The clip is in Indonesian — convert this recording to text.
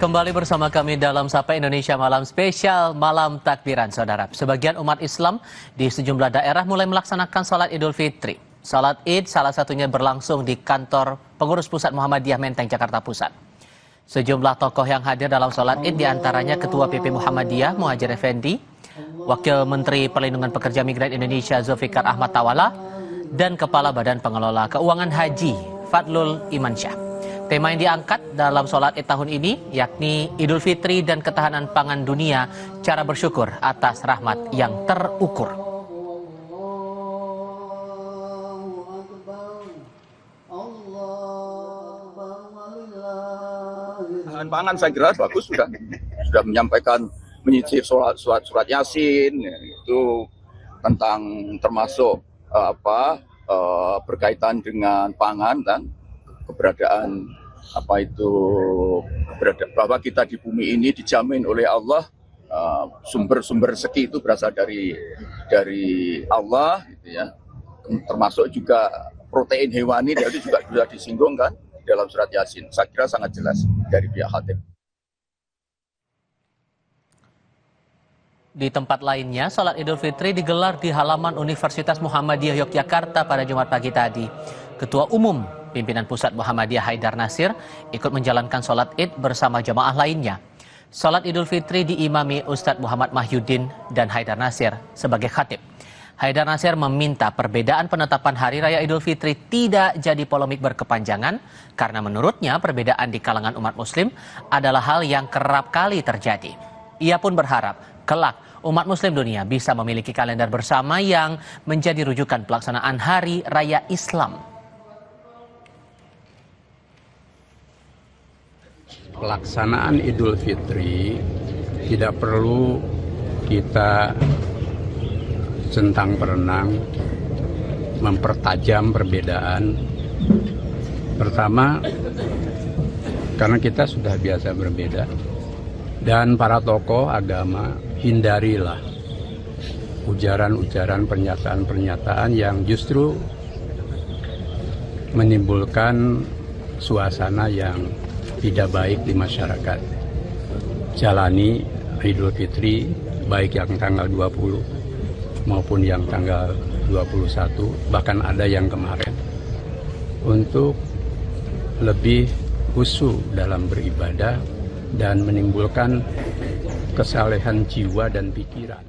Kembali bersama kami dalam Sapa Indonesia Malam Spesial Malam Takbiran, Saudara. Sebagian umat Islam di sejumlah daerah mulai melaksanakan salat Idul Fitri. Salat Id salah satunya berlangsung di kantor pengurus pusat Muhammadiyah Menteng, Jakarta Pusat. Sejumlah tokoh yang hadir dalam salat Id diantaranya Ketua PP Muhammadiyah Muhajir Effendi, Wakil Menteri Perlindungan Pekerja Migran Indonesia Zulfikar Ahmad Tawala, dan Kepala Badan Pengelola Keuangan Haji Fadlul Imansyah. Tema yang diangkat dalam sholat Id tahun ini yakni Idul Fitri dan ketahanan pangan dunia, cara bersyukur atas rahmat yang terukur. Ketahanan pangan saya kira bagus, sudah menyampaikan menyisir surat Yasin itu tentang termasuk berkaitan dengan pangan dan keberadaan bahwa kita di bumi ini dijamin oleh Allah, sumber-sumber rezeki itu berasal dari Allah, gitu ya. Termasuk juga protein hewani, itu juga sudah disinggung kan dalam surat Yasin. Saya kira sangat jelas dari pihak Khatib. Di tempat lainnya, salat Idul Fitri digelar di halaman Universitas Muhammadiyah Yogyakarta pada Jumat pagi tadi. Ketua Umum Pimpinan Pusat Muhammadiyah Haidar Nasir ikut menjalankan sholat Id bersama jamaah lainnya. Sholat Idul Fitri diimami Ustadz Muhammad Mahyudin dan Haidar Nasir sebagai khatib. Haidar Nasir meminta perbedaan penetapan Hari Raya Idul Fitri tidak jadi polemik berkepanjangan karena menurutnya perbedaan di kalangan umat Muslim adalah hal yang kerap kali terjadi. Ia pun berharap kelak umat Muslim dunia bisa memiliki kalender bersama yang menjadi rujukan pelaksanaan Hari Raya Islam. Pelaksanaan Idul Fitri tidak perlu kita centang perenang mempertajam perbedaan. Pertama, karena kita sudah biasa berbeda, dan para tokoh agama hindarilah ujaran-ujaran, pernyataan-pernyataan yang justru menimbulkan suasana yang tidak baik di masyarakat. Jalani Idul Fitri baik yang tanggal 20 maupun yang tanggal 21, bahkan ada yang kemarin, untuk lebih khusyuk dalam beribadah dan menimbulkan kesalehan jiwa dan pikiran.